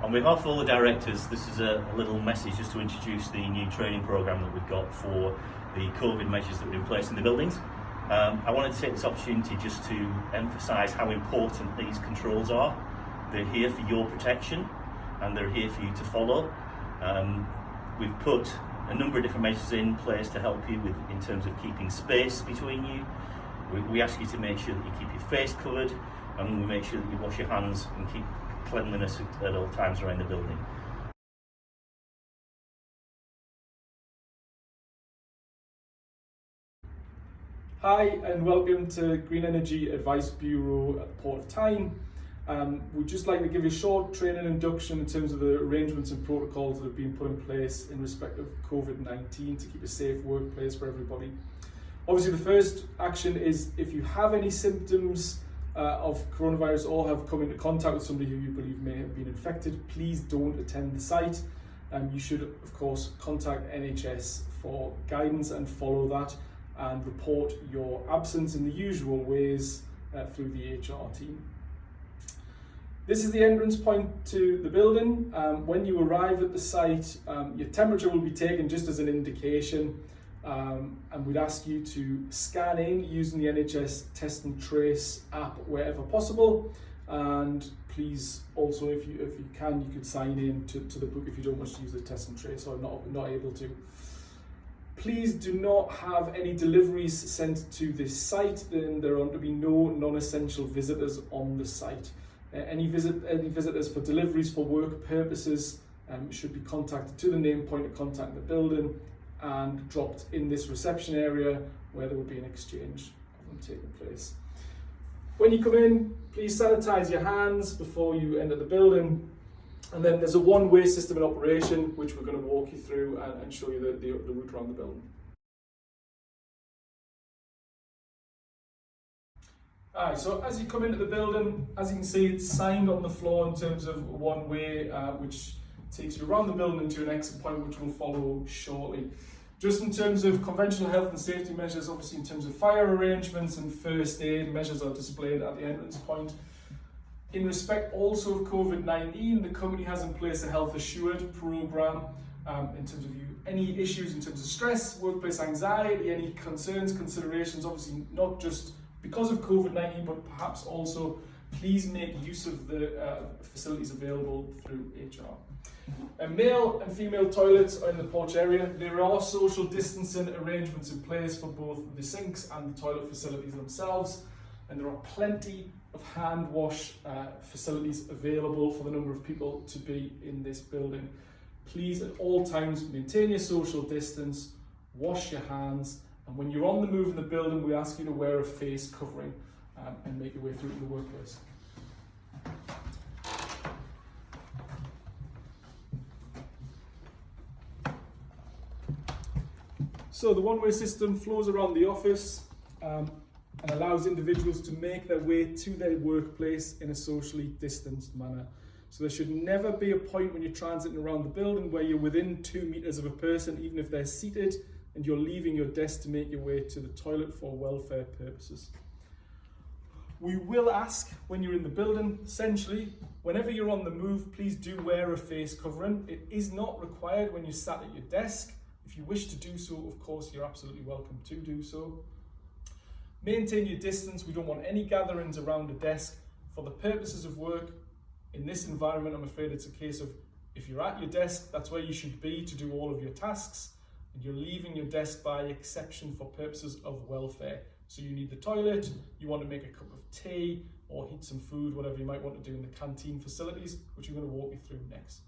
On behalf of all the directors, this is a little message just to introduce the new training programme that we've got for the COVID measures that are in place in the buildings. I wanted to take this opportunity just to emphasise how important these controls are. They're here for your protection and they're here for you to follow. We've put a number of different measures in place to help you in terms of keeping space between you. We ask you to make sure that you keep your face covered, and we make sure that you wash your hands and keep cleanliness at all times around the building. Hi and welcome to Green Energy Advice Bureau at the Port of Tyne. We'd just like to give you a short training induction in terms of the arrangements and protocols that have been put in place in respect of COVID-19 to keep a safe workplace for everybody. Obviously the first action is if you have any symptoms of coronavirus or have come into contact with somebody who you believe may have been infected, please don't attend the site. You should of course contact NHS for guidance and follow that, and report your absence in the usual ways through the HR team. This is the entrance point to the building. When you arrive at the site, your temperature will be taken just as an indication, and we'd ask you to scan in using the NHS Test and Trace app wherever possible, and please also if you can, you could sign in to the book if you don't wish to use the Test and Trace or not able to. Please do not have any deliveries sent to this site, and there are to be no non-essential visitors on the site. Any visitors for deliveries for work purposes should be contacted to the name point of contact in the building and dropped in this reception area where there will be an exchange of them taking place. When you come in, please sanitize your hands before you enter the building. And then there's a one-way system in operation, which we're going to walk you through and show you the route around the building. Alright, so as you come into the building, as you can see, it's signed on the floor in terms of one way, which takes you around the building into an exit point, which we'll follow shortly. Just in terms of conventional health and safety measures, obviously in terms of fire arrangements and first aid measures are displayed at the entrance point. In respect also of COVID-19, the company has in place a Health Assured programme in terms of any issues in terms of stress, workplace anxiety, any concerns, considerations, obviously not just because of COVID-19, but perhaps also please make use of the facilities available through HR. Male and female toilets are in the porch area. There are social distancing arrangements in place for both the sinks and the toilet facilities themselves, and there are plenty of hand wash facilities available for the number of people to be in this building. Please at all times maintain your social distance, wash your hands, and when you're on the move in the building, we ask you to wear a face covering and make your way through to the workplace. So the one-way system flows around the office and allows individuals to make their way to their workplace in a socially distanced manner. So there should never be a point when you're transiting around the building where you're within 2 meters of a person, even if they're seated, and you're leaving your desk to make your way to the toilet for welfare purposes. We will ask when you're in the building, essentially, whenever you're on the move, please do wear a face covering. It is not required when you're sat at your desk. If you wish to do so, of course, you're absolutely welcome to do so. Maintain your distance. We don't want any gatherings around a desk. For the purposes of work, in this environment, I'm afraid it's a case of if you're at your desk, that's where you should be to do all of your tasks, and you're leaving your desk by exception for purposes of welfare. So you need the toilet, you want to make a cup of tea or heat some food, whatever you might want to do in the canteen facilities, which I'm going to walk you through next.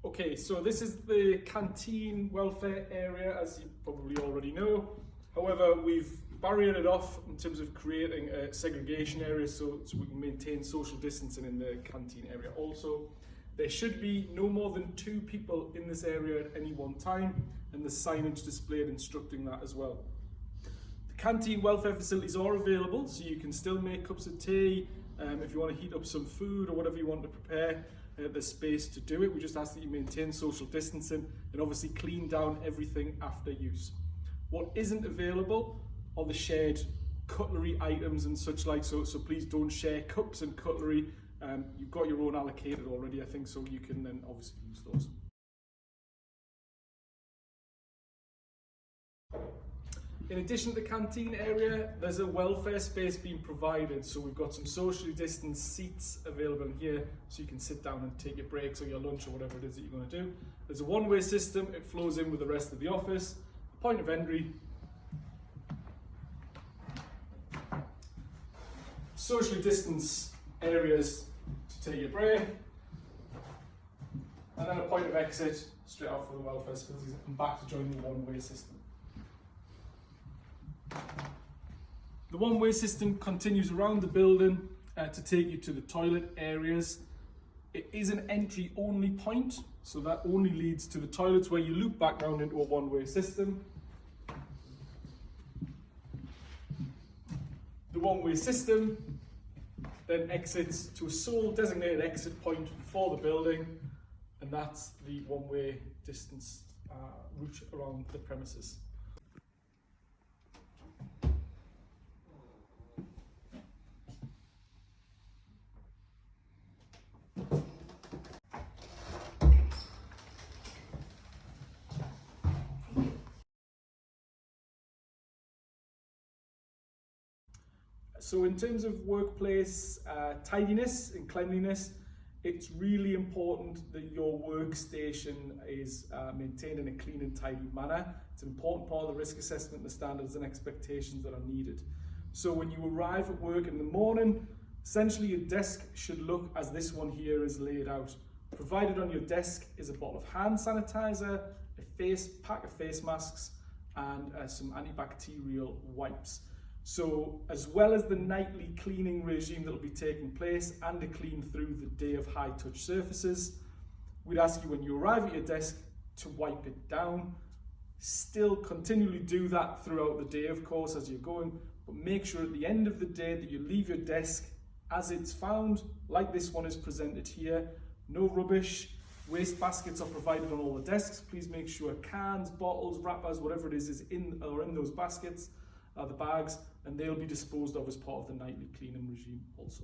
Okay, so this is the canteen welfare area, as you probably already know. However, we've barriered off in terms of creating a segregation area so we can maintain social distancing in the canteen area. Also, there should be no more than 2 people in this area at any one time, and the signage displayed instructing that as well. The canteen welfare facilities are available, so you can still make cups of tea. If you want to heat up some food or whatever you want to prepare, there's space to do it. We just ask that you maintain social distancing and obviously clean down everything after use. What isn't available are the shared cutlery items and such like, so please don't share cups and cutlery. You've got your own allocated already, I think, so you can then obviously use those. In addition to the canteen area, there's a welfare space being provided. So we've got some socially distanced seats available here, so you can sit down and take your breaks or your lunch or whatever it is that you're going to do. There's a one-way system, it flows in with the rest of the office. Point of entry. Socially distanced areas to take your break. And then a point of exit straight out for the welfare facilities and back to join the one-way system. The one-way system continues around the building to take you to the toilet areas. It is an entry-only point, so that only leads to the toilets where you loop back round into a one-way system. The one-way system then exits to a sole designated exit point for the building, and that's the one-way distance route around the premises. So in terms of workplace tidiness and cleanliness, it's really important that your workstation is maintained in a clean and tidy manner. It's an important part of the risk assessment, the standards and expectations that are needed. So when you arrive at work in the morning, essentially your desk should look as this one here is laid out. Provided on your desk is a bottle of hand sanitizer, a pack of face masks, and some antibacterial wipes. So as well as the nightly cleaning regime that will be taking place and a clean through the day of high touch surfaces, we'd ask you when you arrive at your desk to wipe it down. Still continually do that throughout the day, of course, as you're going, but make sure at the end of the day that you leave your desk as it's found, like this one is presented here. No rubbish. Waste baskets are provided on all the desks. Please make sure cans, bottles, wrappers, whatever it is in those baskets, the bags, and they'll be disposed of as part of the nightly cleaning regime also.